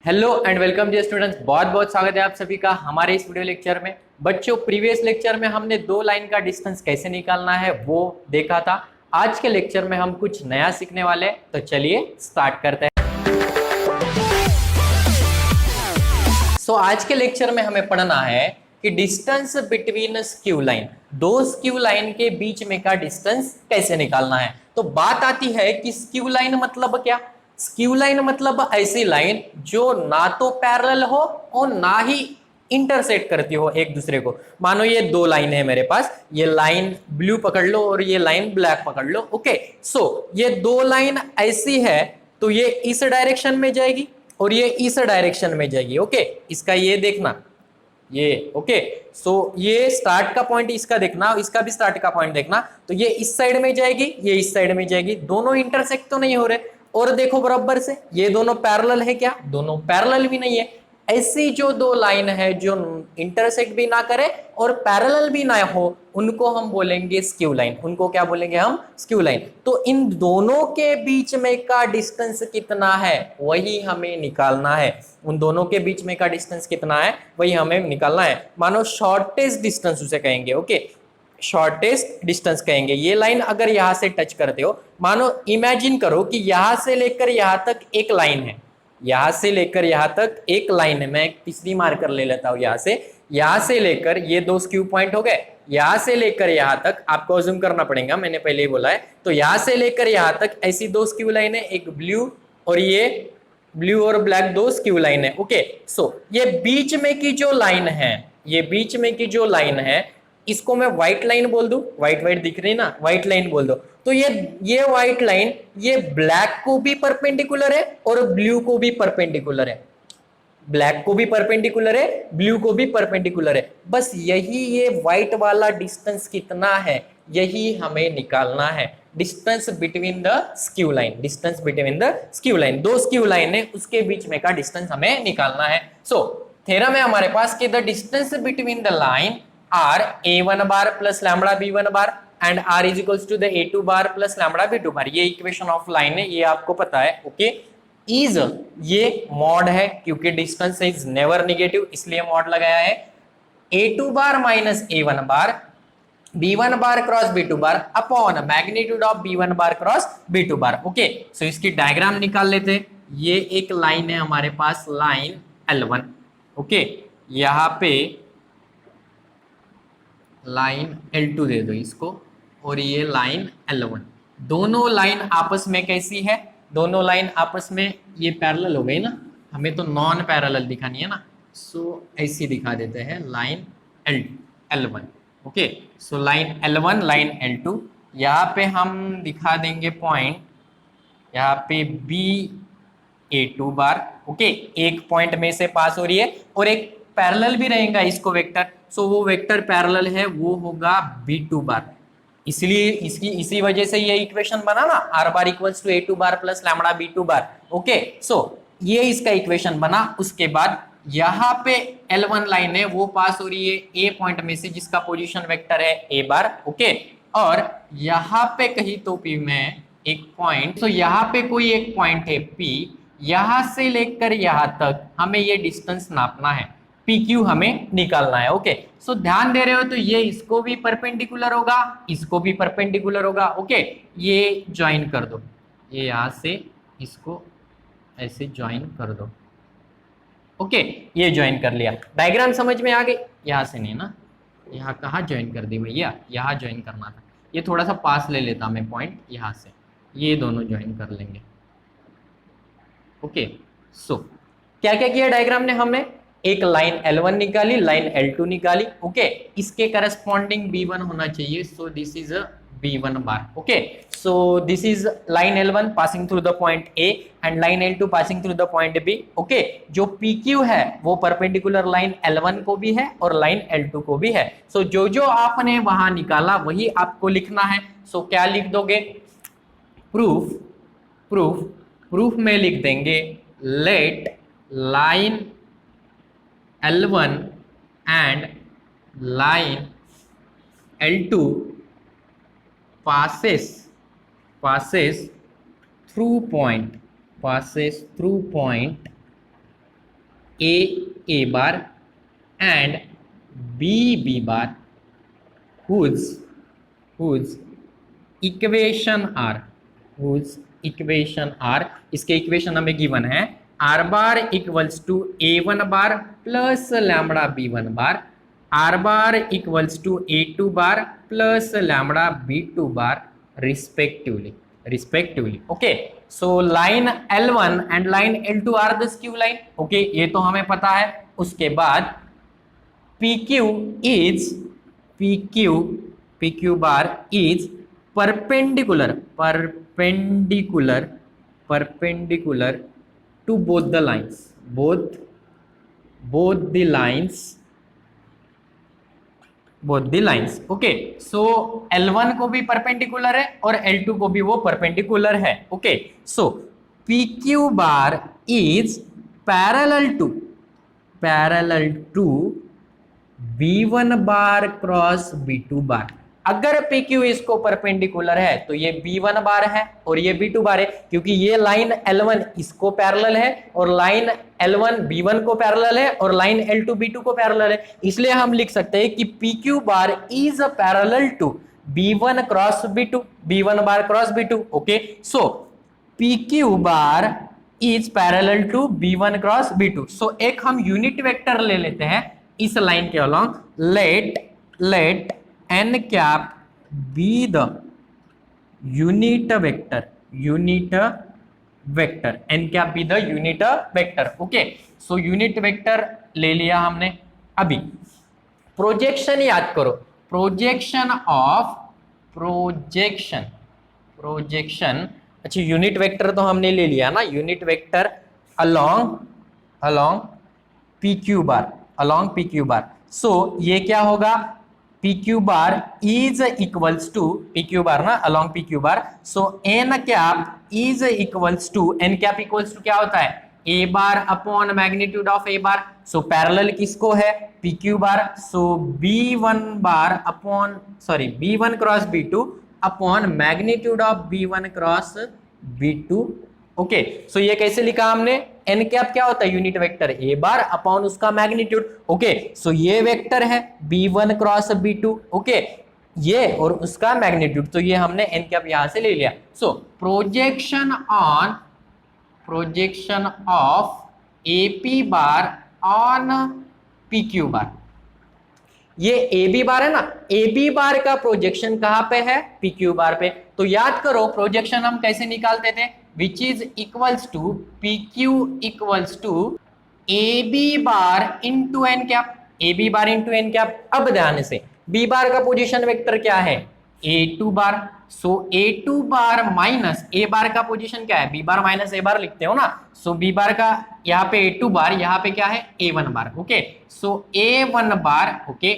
Hello and welcome dear students, बहुत बहुत स्वागत है आप सभी का हमारे इस वीडियो लेक्चर में। बच्चों, प्रीवियस लेक्चर में हमने दो लाइन का डिस्टेंस कैसे निकालना है वो देखा था। आज के लेक्चर में हम कुछ नया सीखने वाले हैं, तो चलिए स्टार्ट करते हैं। आज के लेक्चर में हमें पढ़ना है कि डिस्टेंस बिटवीन स्क्यू लाइन, दो स्क्यू लाइन के बीच में का डिस्टेंस कैसे निकालना है। तो बात आती है कि स्क्यू लाइन मतलब क्या। स्क्यू लाइन मतलब ऐसी लाइन जो ना तो पैरेलल हो और ना ही इंटरसेक्ट करती हो एक दूसरे को। मानो ये दो लाइन है मेरे पास, ये लाइन ब्लू पकड़ लो और ये लाइन ब्लैक पकड़ लो। ओके, ये दो लाइन ऐसी है तो ये इस डायरेक्शन में जाएगी और ये इस डायरेक्शन में जाएगी। ओके, इसका ये देखना, ये ओके। ये स्टार्ट का पॉइंट इसका देखना, इसका भी स्टार्ट का पॉइंट देखना। तो ये इस साइड में जाएगी, ये इस साइड में जाएगी, दोनों इंटरसेक्ट तो नहीं हो रहे। और देखो बराबर से, ये दोनों पैरेलल है क्या? दोनों पैरेलल भी नहीं है। ऐसी जो दो लाइन है जो इंटरसेक्ट भी ना करे और पैरेलल भी ना हो, उनको हम बोलेंगे स्क्यू लाइन। उनको क्या बोलेंगे हम? Skew line. तो इन दोनों के बीच में का डिस्टेंस कितना है वही हमें निकालना है। उन दोनों के बीच में का डिस्टेंस कितना है वही हमें निकालना है। मानो शॉर्टेस्ट डिस्टेंस उसे कहेंगे। ओके, शॉर्टेस्ट डिस्टेंस कहेंगे। ये लाइन अगर यहां से टच करते हो, मानो इमेजिन करो कि यहां से लेकर यहां तक एक लाइन है, यहां से लेकर यहां तक एक लाइन है। मैं एक तीसरी मार्कर ले लेता हूं। यहां से लेकर ये दो स्क्यू पॉइंट हो गए, यहां से लेकर यहां तक आपको अज्यूम करना पड़ेगा, मैंने पहले ही बोला है। तो यहां से लेकर यहां तक ऐसी दो स्क्यू लाइन है, एक ब्लू और ये ब्लू और ब्लैक दो स्क्यू लाइन है। ओके, ये बीच में की जो लाइन है, ये बीच में की जो लाइन है, इसको मैं व्हाइट लाइन बोल दूं। व्हाइट व्हाइट दिख रही ना, व्हाइट लाइन बोल दो। तो ये व्हाइट लाइन ये ब्लैक को भी परपेंडिकुलर है और ब्लू को भी परपेंडिकुलर है। ब्लैक को भी परपेंडिकुलर है, ब्लू को भी परपेंडिकुलर है। बस यही, ये व्हाइट वाला डिस्टेंस कितना है यही हमें निकालना है। Distance between the skew line, distance between the skew line, दो स्क्यू लाइन है उसके बीच में का डिस्टेंस हमें निकालना है। थ्योरम है हमारे पास कि the distance between the line r a1 bar plus lambda b1 bar and r is equals to the a2 bar plus lambda b2 bar. ये इक्वेशन ऑफ लाइन है, ये आपको पता है। ओके, इज ये मॉड है क्योंकि डिस्टेंस इज नेवर नेगेटिव, इसलिए मॉड लगाया है। a2 bar minus a1 bar b1 bar cross b2 bar upon magnitude of b1 bar cross b2 bar. Okay, इसकी डायग्राम निकाल लेते हैं। ये एक लाइन है हमारे पास, लाइन L1। ओके, यहाँ पे लाइन L2 दे दो इसको, और ये लाइन L1। दोनों लाइन आपस में कैसी है? दोनों लाइन आपस में ये पैरेलल हो गई ना, हमें तो नॉन पैरेलल दिखानी है ना। ऐसी दिखा देते हैं, line L1। Okay, line L1 line L2, यहाँ पे हम दिखा देंगे पॉइंट, यहाँ पे a2 बार। ओके, एक पॉइंट में से पास हो रही है और एक पैरेलल भी रहेगा इसको वेक्टर। वो वेक्टर पैरेलल है, वो होगा b2 बार। इसलिए इसी वजह से ये इक्वेशन बना ना, r bar equals to a2 bar plus lambda b2 bar. Okay, ये इसका इक्वेशन बना। उसके बाद यहाँ पे L1 लाइन है, वो पास हो रही है a पॉइंट में से जिसका पोजीशन वेक्टर है a बार। ओके, और यहाँ पे कहीं तो p में एक पॉइंट, यहाँ पे कोई एक पॉइंट है p, यहां से लेकर यहां तक हमें ये डिस्टेंस नापना है, PQ हमें निकालना है। ओके, ध्यान दे रहे हो तो ये इसको भी परपेंडिकुलर होगा, इसको भी परपेंडिकुलर होगा। ओके, ये ज्वाइन कर दो, ये यहां से इसको ऐसे ज्वाइन कर दो। ओके, ये ज्वाइन कर लिया। डायग्राम समझ में आ गई? यहां से नहीं ना, यहाँ कहाँ ज्वाइन कर दी भैया, यहाँ ज्वाइन करना था। ये थोड़ा सा पास ले लेता मैं पॉइंट, यहाँ से ये दोनों ज्वाइन कर लेंगे। ओके, क्या क्या किया डायग्राम ने? हमने एक लाइन L1 निकाली, लाइन L2 निकाली। ओके, इसके करस्पॉन्डिंग B1 होना चाहिए, this is B1 bar. Okay, this is line L1 passing through the point A and line L2 passing through the point B। Okay, जो PQ है वो perpendicular line L1 को भी है और लाइन L2 को भी है। जो आपने वहां निकाला वही आपको लिखना है। क्या लिख दोगे? प्रूफ में लिख देंगे, let line L1 and line L2 passes through point A bar and B bar whose equation are, इसके इक्वेशन हमें गिवन है r bar equals to A1 bar plus lambda B1 bar, r bar equals to A2 bar plus lambda B2 bar respectively. Okay, so line L1 and line L2 are the skew line. Okay, ये तो हमें पता है। उसके बाद PQ bar is perpendicular to both the lines। Okay, so L1 को भी perpendicular है और L2 को भी वो परपेंडिकुलर है। Okay, so PQ bar is parallel to B1 bar cross B2 bar. अगर PQ इसको परपेंडिकुलर है तो ये B1 बार है और ये B2 बार है, क्योंकि ये लाइन L1 इसको पैरेलल है और लाइन L1 B1 को पैरेलल है और लाइन L2 B2 को पैरेलल है। इसलिए हम लिख सकते हैं कि PQ bar is parallel to B1 cross B2, B1 bar cross B2। Okay, so PQ bar is parallel to B1 cross B2। So एक हम यूनिट वेक्टर ले लेते हैं इस लाइन के along. Let n cap be the unit vector, n cap be the unit vector. Okay, so unit vector ले लिया हमने। अभी प्रोजेक्शन याद करो, प्रोजेक्शन अच्छा, यूनिट वेक्टर तो हमने ले लिया ना, unit vector along PQ bar. So ये क्या होगा, PQ bar is equals to PQ bar ना along PQ bar. So n cap is equals to, n cap equals to क्या होता है, A bar upon magnitude of A bar. So parallel किसको है, PQ bar. So B1 cross B2 upon magnitude of B1 cross B2। Okay, so ये कैसे लिखा हमने, n cap क्या होता है, unit vector A bar upon उसका मैग्नीट्यूड। ओके, सो ये वेक्टर है B1 क्रॉस B2। ओके, ये और उसका मैग्नीट्यूड, तो ये हमने n कैप यहां से ले लिया। So projection of AP bar on PQ bar, ये AB बार है ना, AB बार का प्रोजेक्शन कहां पे है, PQ बार पे। तो याद करो प्रोजेक्शन हम कैसे निकालते थे, which is equals to PQ equals to AB bar into n cap, AB bar into n cap. अब ध्यान से B बार का पोजीशन वेक्टर क्या है, A2 bar. So A2 bar minus A बार का पोजीशन क्या है, B बार माइनस A बार लिखते हो ना। सो B बार का यहाँ पे A2 बार, यहाँ पे क्या है A1 बार। ओके, सो A1 बार। ओके,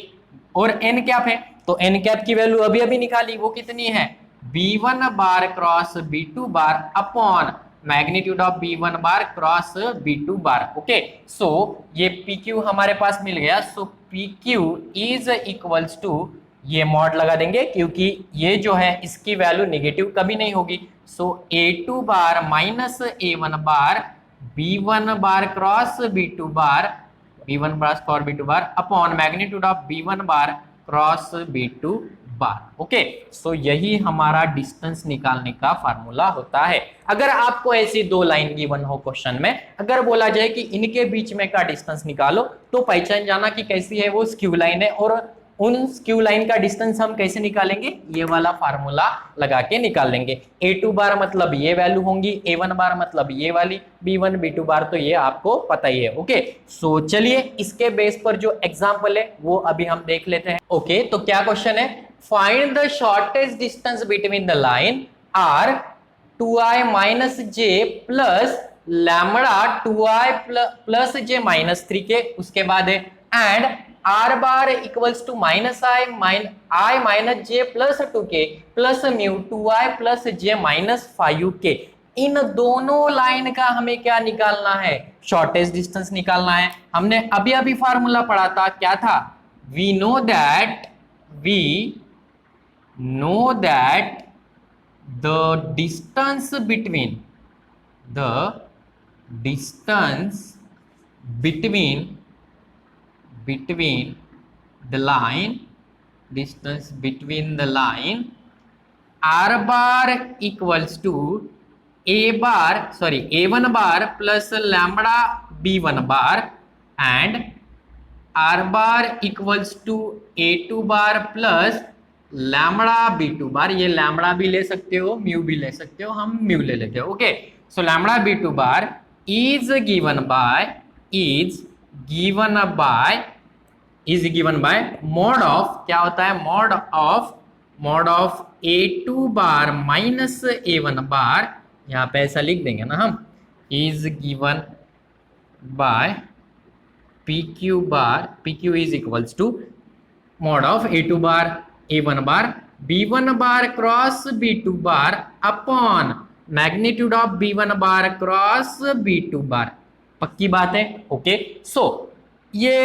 और n कैप है, तो n कैप की वैल्यू अभी अभी निकाली, वो कितनी है, B1 bar cross B2 bar upon magnitude of B1 bar cross B2 bar. Okay, so ये PQ हमारे पास मिल गया। So PQ is equals to, ये मॉड लगा देंगे क्योंकि ये जो है इसकी वैल्यू नेगेटिव कभी नहीं होगी। So A2 bar minus A1 bar B1 bar cross B2 bar, B1 cross B2 bar upon magnitude of B1 bar cross B2 bar. Okay, so यही हमारा डिस्टेंस निकालने का फार्मूला होता है। अगर आपको ऐसी दो लाइन गिवन हो क्वेश्चन में, अगर बोला जाए कि इनके बीच में का डिस्टेंस निकालो, तो पहचान जाना कि कैसी है वो स्क्यू लाइन है, और उन स्क्यू लाइन का डिस्टेंस हम कैसे निकालेंगे, ये वाला फार्मूला लगा के निकाल लेंगे। A2 बार मतलब ये वैल्यू होंगी, A1 बार मतलब ये वाली, B1 B2 बार तो ये आपको पता ही है। ओके, सो चलिए इसके बेस पर जो एग्जांपल है वो अभी हम देख लेते हैं। ओके, तो क्या क्वेश्चन है, find the shortest distance between the line r 2i minus j plus lambda 2i plus j minus 3k। उसके बाद है and r bar equals to minus i minus j plus 2k plus mu 2i plus j minus 5k। इन दोनों line का हमें क्या निकालना है, शॉर्टेस्ट डिस्टेंस निकालना है। हमने अभी अभी फार्मूला पढ़ा था, क्या था, we know that the distance between the line, distance between the line r bar equals to a1 bar plus lambda b1 bar and r bar equals to a2 bar plus lambda b2 bar, ये lambda भी ले सकते हो, mu भी ले सकते हो, हम म्यू ले लेते हो। Okay, so lambda b2 bar is given by mod of, क्या होता है, mod of a2 bar minus a1 बार, यहां पे ऐसा लिख देंगे ना हम, is given by pq is equals to mod of a2 bar a1 bar b1 bar cross b2 bar upon magnitude of b1 bar cross b2 bar। पक्की बात है। ओके, सो ये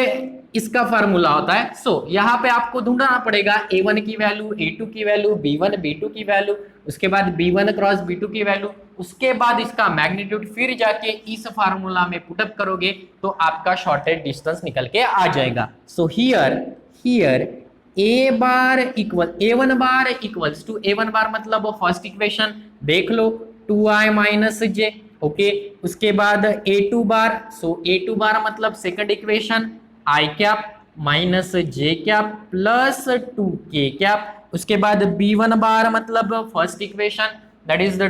इसका फार्मूला होता है। सो यहाँ पे आपको ढूंढना पड़ेगा a1 की वैल्यू, a2 की वैल्यू, b1 b2 की वैल्यू, उसके बाद b1 क्रॉस b2 की वैल्यू, उसके बाद इसका मैग्नीट्यूड, फिर जाके इस फार्मूला में पुटअप करोगे तो आपका शॉर्टेड डिस्टेंस निकल के आ जाएगा। So here a bar equal a1 bar equals to, a1 bar मतलब फर्स्ट इक्वेशन देख लो 2i माइनस जे। ओके, उसके बाद a2 बार, सो a2 बार मतलब second equation i cap minus J cap plus 2k cap, उसके बाद b1 बार मतलब first equation that is the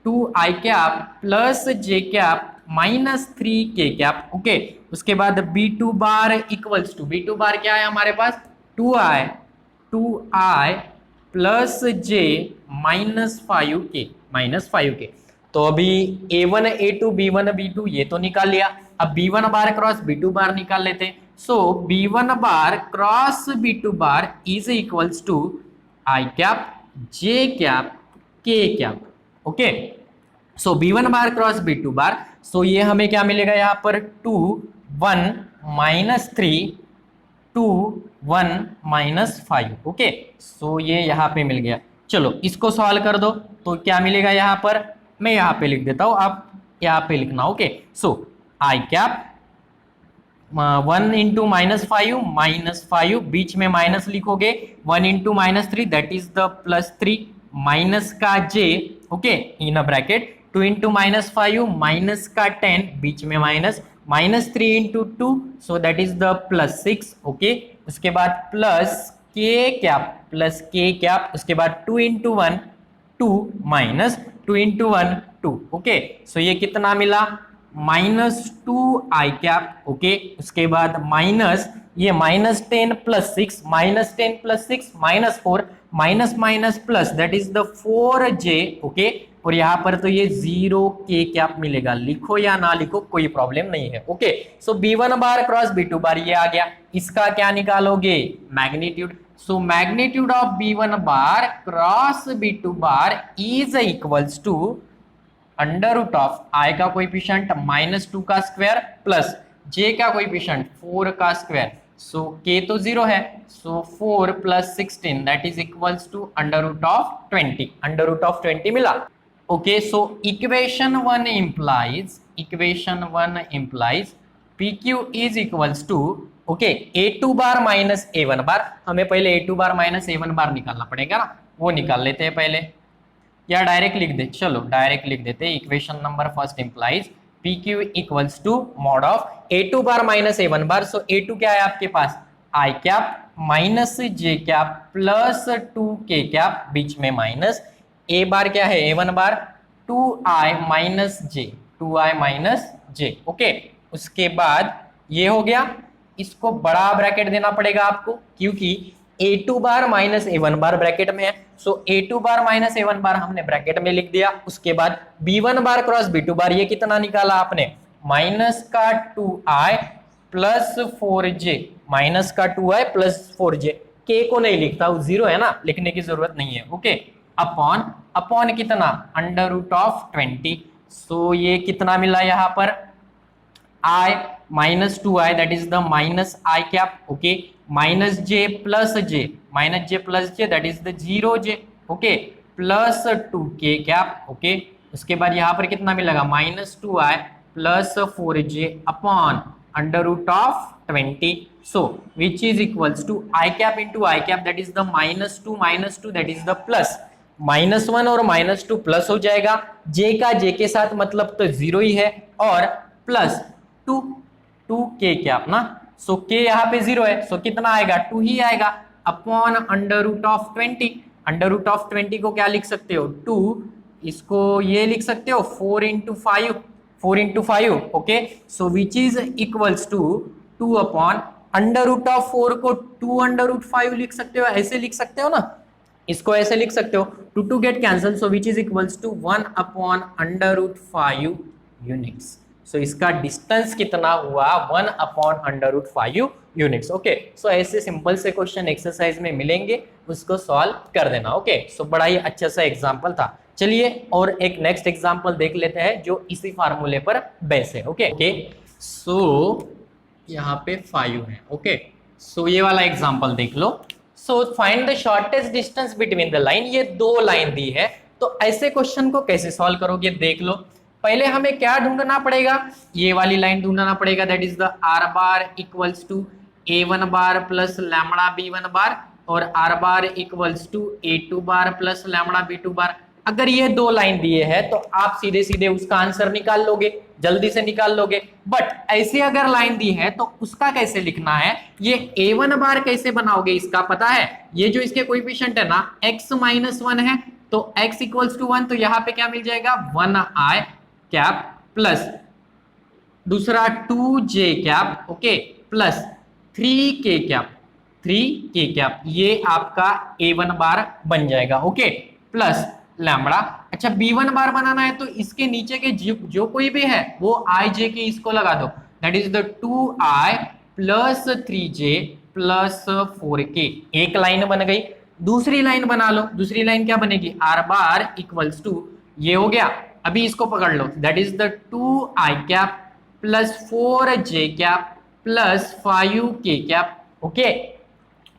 2i cap plus J cap minus 3k cap. Okay, उसके बाद b2 bar equals to, b2 बार क्या है हमारे पास, 2i plus जे minus 5k। तो अभी a1 a2 b1 b2 ये तो निकाल लिया, अब b1 bar cross b2 bar निकाल लेते। So b1 bar cross b2 bar is equals to i cap j cap k cap. Okay, so b1 bar cross b2 bar, so ये हमें क्या मिलेगा यहाँ पर 2 1 माइनस 3 2 1 माइनस 5। ओके, सो ये यहाँ पे मिल गया। चलो इसको सॉल्व कर दो तो क्या मिलेगा यहाँ पर, मैं यहाँ पे लिख देता हूँ, आप यहाँ पे लिखना। ओके, सो आई कैप 1 इंटू माइनस 5 बीच में माइनस लिखोगे, 1 into minus 3 that is the plus 3 minus का j। Okay, in a bracket 2 into minus 5 minus का 10 बीच में minus 3 into 2 so that is the plus 6। Okay, उसके बाद प्लस k कैप, उसके बाद 2 into 1 2 minus 2 into 1 2। Okay, so ये कितना मिला, माइनस 2i कैप। ओके, उसके बाद माइनस ये minus 10 plus 6 minus 4 minus plus that is the 4j। Okay, और यहाँ पर तो ये 0k कैप मिलेगा, लिखो या ना लिखो कोई प्रॉब्लम नहीं है। Okay, so b1 bar cross b2 bar ये आ गया, इसका क्या निकालोगे, magnitude. So magnitude of b1 bar cross b2 bar is equals to under root of i का कोएफिशिएंट -2 का स्क्वायर प्लस j का कोएफिशिएंट 4 का स्क्वायर। सो k तो 0 है, so 4 plus 16 that is equals to under root of 20 मिला। Okay, so equation 1 implies pq is equals to, okay, a2 bar minus a1 bar, हमें पहले a2 bar minus a1 बार निकालना पड़ेगा ना, वो निकाल लेते हैं पहले, या डायरेक्ट लिख दे, चलो डायरेक्ट लिख देते। Equation number first implies pq equals to mod of a2 bar minus a1 bar. So a2 क्या है आपके पास, i cap minus j cap plus 2k cap बीच में माइनस, a बार क्या है a1 बार 2i माइनस j। ओके, उसके बाद ये हो गया, इसको बड़ा ब्रैकेट देना पड़ेगा आपको क्योंकि a2 बार माइनस a1 बार ब्रैकेट में है। सो a2 बार माइनस a1 बार हमने ब्रैकेट में लिख दिया। उसके बाद b1 bar cross b2 bar, ये कितना निकाला आपने, माइनस का 2i प्लस 4j, माइनस का 2i प्लस 4j, k को नहीं लिखता हूं, 0 है ना, लिखने की जरूरत नहीं है। ओके, अपॉन कितना, अंडर रूट ऑफ 20। सो ये कितना मिला यहाँ पर, i minus 2i that is the minus i cap. Okay, minus j plus j that is the 0j। Okay, plus 2k cap. Okay, उसके बाद यहाँ पर कितना मिलेगा, minus 2i plus 4j upon under root of 20. So which is equals to I cap into I cap, that is the minus 2 that is the plus. -1 और -2 plus हो जाएगा, j का j के साथ मतलब तो जीरो ही है, और प्लस 2k कैप ना. सो k यहाँ पे जीरो है, सो कितना आएगा 2 ही आएगा, upon under root of 20. Under root of 20 को क्या लिख सकते हो 2, इसको ये लिख सकते हो 4 into 5, okay. So which is equals to 2 upon under root of 4 को 2 अंडर रूट 5 लिख सकते हो, ऐसे लिख सकते हो ना, इसको ऐसे लिख सकते हो, 2 get cancel. So which is equals to 1 upon under root 5 units. So इसका डिस्टेंस कितना हुआ 1 upon under root 5 units. Okay, so ऐसे सिंपल से क्वेश्चन एक्सरसाइज में मिलेंगे, उसको सॉल्व कर देना. ओके, सो बड़ा ही अच्छा सा एग्जांपल था. चलिए और एक नेक्स्ट एग्जांपल देख लेते हैं जो इसी फार्मूले पर बेस है. ओके ओके, सो यहाँ पे 5 है. ओके, सो ये वाला एग्जांपल देख लो. So find the shortest distance between the line. ये दो लाइन दी है, तो ऐसे क्वेश्चन को कैसे सॉल्व करोगे देख लो. पहले हमें क्या ढूंढना पड़ेगा, ये वाली लाइन ढूंढना पड़ेगा, that is the r bar equals to a1 bar plus lambda b1 bar और r bar equals to a2 bar plus lambda b2 bar. अगर ये दो लाइन दिए हैं तो आप सीधे सीधे उसका आंसर निकाल लोगे, जल्दी से निकाल लोगे. बट ऐसे अगर लाइन दी है तो उसका कैसे लिखना है, ये a1 बार कैसे बनाओगे इसका पता है. ये जो इसके कोएफिशिएंट है ना x-1 है, तो x इक्वल्स टू 1, तो यहाँ पे क्या मिल जाएगा 1i कैप प्लस दूसरा 2j cap, okay, plus 3k cap, ये आपका a1 बार बन जाएगा. Okay, plus lambda. अच्छा, b1 बार बनाना है तो इसके नीचे के जो कोई भी है वो i j के इसको लगा दो, that is the 2i plus 3j plus 4k. एक लाइन बन गई. दूसरी लाइन बना लो. दूसरी लाइन क्या बनेगी, r बार इक्वल्स टू, ये हो गया, अभी इसको पकड़ लो, that is the 2i cap plus 4j cap plus 5k cap, okay,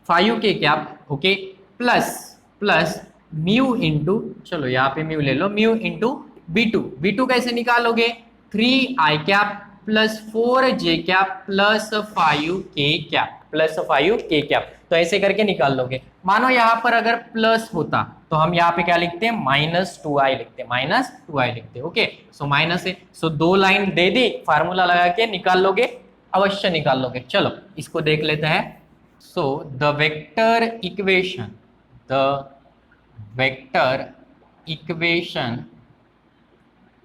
5k cap, okay, plus mu into, चलो यहाँ पे म्यू ले लो, म्यू इंटू b2 कैसे निकालोगे 3i cap plus 4j cap plus 5k cap, तो ऐसे करके निकाल लोगे. मानो यहाँ पर अगर प्लस होता तो हम यहाँ पे क्या लिखते हैं -2i लिखते. ओके, सो माइनस है, सो दो लाइन दे दी, फार्मूला लगा के निकाल लोगे, अवश्य निकाल लोगे. चलो इसको देख लेते हैं. So the vector equation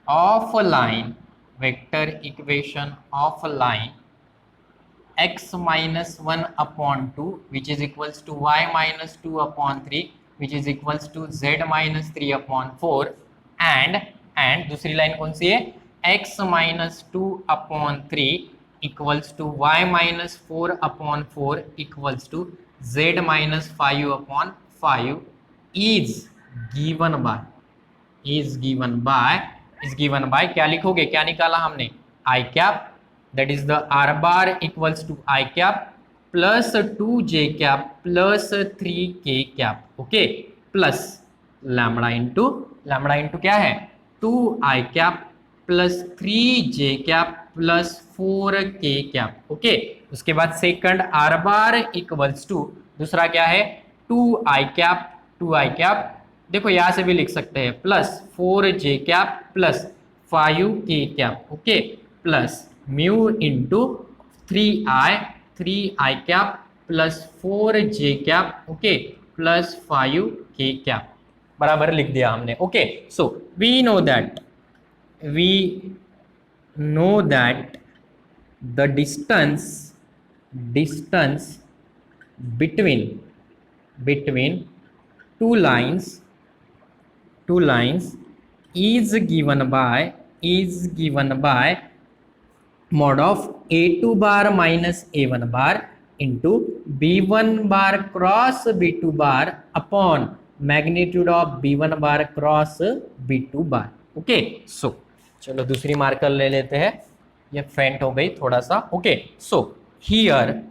of a line x minus 1 upon 2 which is equals to y minus 2 upon 3 which is equals to z minus 3 upon 4 and दूसरी लाइन कौन सी है x minus 2 upon 3 equals to y minus 4 upon 4 equals to z minus 5 upon 5 is given by क्या लिखोगे, क्या निकाला हमने i cap, that is the r bar equals to i cap plus 2j cap plus 3k cap, okay, plus lambda into क्या है 2i cap plus 3j cap plus 4k cap, okay. उसके बाद second r bar equals to दूसरा क्या है 2i cap, देखो यहां से भी लिख सकते हैं plus 4j cap plus 5k cap, okay, plus mu into 3i cap plus 4j cap, okay, plus 5k cap, बराबर लिख दिया हमने. Okay, so we know that the distance between two lines is given by mod of a2 bar minus a1 bar into b1 bar cross b2 bar upon magnitude of b1 bar cross b2 bar. Okay, so चलो दूसरी marker ले लेते हैं, ये फेंट हो गई थोड़ा सा. Okay, so here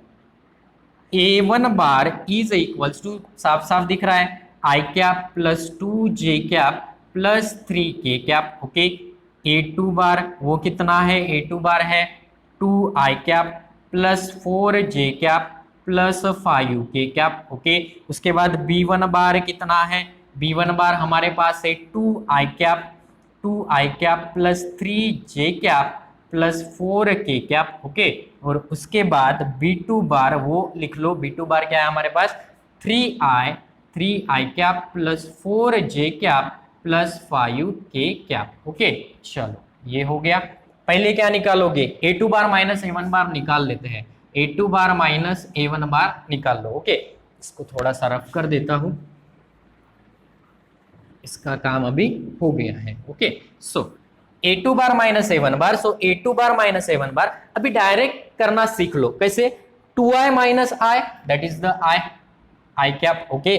a1 bar is equals to, साफ साफ दिख रहा है i cap plus 2j cap plus 3k cap, okay, A2 bar वो कितना है, A2 बार है 2i cap plus 4j cap plus 5k cap. Okay, उसके बाद B1 बार कितना है, B1 बार हमारे पास है 2i cap plus 3j cap plus 4k cap. Okay, और उसके बाद B2 बार वो लिख लो, B2 बार क्या है हमारे पास 3i cap plus 4j cap plus 5k cap. Okay, चलो ये हो गया। पहले क्या निकालोगे, A2 बार माइनस A1 बार निकाल लेते हैं, A2 बार माइनस A1 बार निकाल लो। ओके, इसको थोड़ा सा रफ कर देता हूं, इसका काम अभी हो गया है। ओके, सो A2 bar minus A1 bar, so A2 bar minus A1 बार अभी डायरेक्ट करना सीख लो। कैसे, 2i minus I that is the i cap. Okay,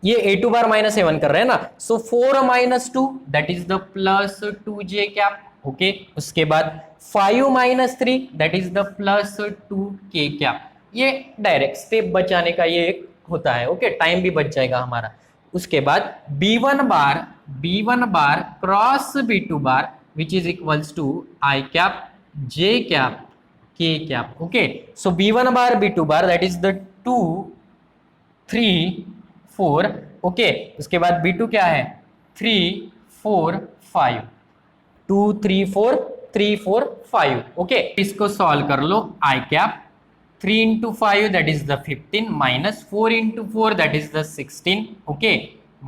ये A2 बार माइनस A1 कर रहे हैं ना, सो 4 minus 2 that is the plus 2j cap. Okay, उसके बाद 5 minus 3 that is the plus 2k cap. ये डायरेक्ट स्टेप बचाने का ये एक होता है। ओके, टाइम भी बच जाएगा हमारा। उसके बाद B1 bar cross B2 bar which is equals to i cap j cap k cap. Okay, so B1 bar B2 bar that is the 2 3 4। ओके, उसके बाद B2 क्या है 3 4 5 2 3 4 3 4 5। ओके, इसको सॉल्व कर लो, आई cap 3 into 5 that is the 15 minus 4 into 4 that is the 16। Okay,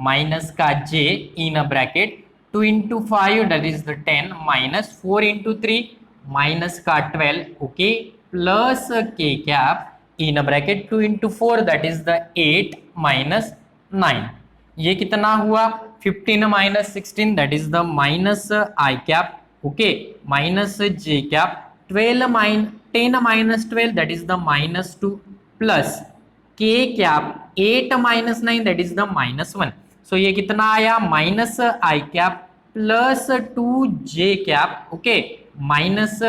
minus का j in a bracket 2 into 5 that is the 10 minus 4 into 3 minus का 12। Okay, plus k cap in a bracket 2 into 4 that is the 8 minus 9। ये कितना हुआ 15 minus 16 that is the minus I cap. Okay, minus j cap 10 minus 12 that is the minus 2 plus k cap 8 minus 9 that is the minus 1। So ये कितना आया minus I cap plus 2j cap. Okay, minus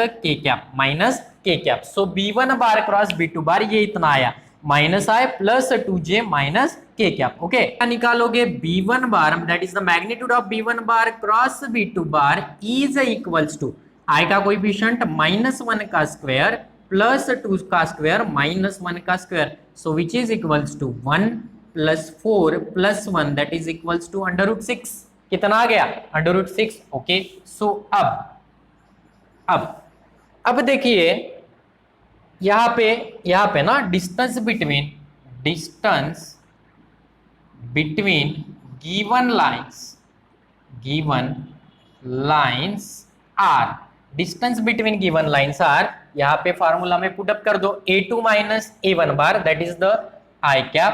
k cap. So B1 bar cross B2 bar ये इतना आया minus I plus 2j minus k cap. Okay, निकालोगे B1 bar that is the magnitude of B1 bar cross B2 bar is equals to I का coefficient -1 का square plus 2 का square minus 1 का square. So which is equals to 1 plus 4 plus 1 that is equals to √6। कितना आ गया √6। Okay, सो अब देखिए यहाँ पे ना distance between given lines are, distance between given lines are, यहाँ पे फार्मूला में पुट अप कर दो A2 minus A1 bar that is the i cap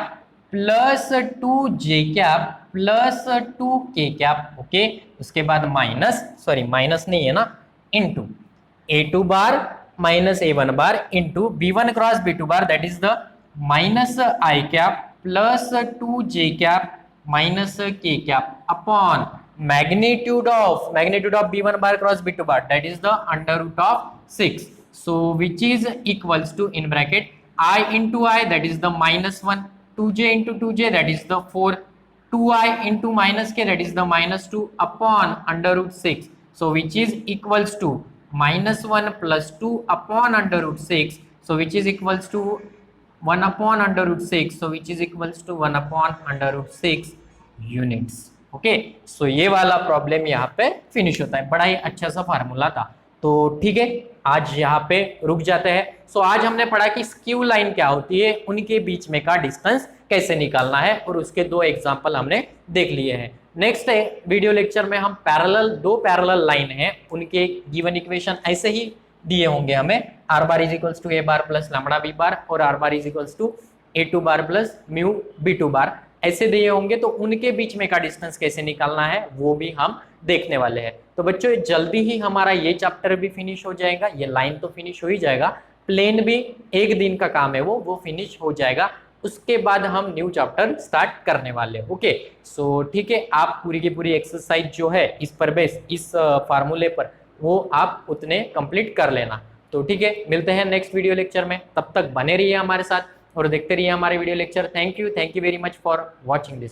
plus 2j cap plus 2k cap. Okay, उसके बाद माइनस नहीं है ना, into A2 bar minus A1 bar into B1 cross B2 bar that is the minus i cap plus 2j cap minus k cap upon magnitude of B1 bar cross B2 bar that is the under root of 6। so which is equals to in bracket I into I that is the -1, 2j into 2j that is the 4, 2i into minus k that is the -2 upon under root 6। so which is equals to -1 plus 2 upon under root 6। so which is equals to 1 upon under root 6। so which is equals to 1 upon under root 6 units. Okay, so ये वाला problem यहाँ पे finish होता है। बड़ा ही अच्छा सा formula था। तो ठीक है, आज यहाँ पे रुक जाते हैं। सो आज हमने पढ़ा कि स्क्यू लाइन क्या होती है, उनके बीच में का डिस्टेंस कैसे निकालना है, और उसके 2 एग्जांपल हमने देख लिए हैं। नेक्स्ट वीडियो लेक्चर में हम दो पैरेलल लाइन है, उनके गिवन इक्वेशन ऐसे ही दिए होंगे हमें, r bar is equals to a bar plus lambda b bar और r bar is equals to a2 bar plus mu b2 bar ऐसे दिए होंगे। तो उनके बीच में का डिस्टेंस कैसे निकालना है वो भी हम देखने वाले हैं। तो बच्चों जल्दी ही हमारा ये चैप्टर भी फिनिश हो जाएगा, ये लाइन तो फिनिश हो ही जाएगा, प्लेन भी एक दिन का काम है वो फिनिश हो जाएगा। उसके बाद हम न्यू चैप्टर स्टार्ट करने वाले हैं। ओके, सो ठीक है, आप पूरी की पूरी एक्सरसाइज जो है इस पर बेस, इस फार्मूले पर, वो आप उतने कंप्लीट कर लेना। तो ठीक है, मिलते हैं नेक्स्ट वीडियो लेक्चर में, तब तक बने रहिए हमारे साथ और देखते रहिए हमारे video lecture. Thank you very much for watching this.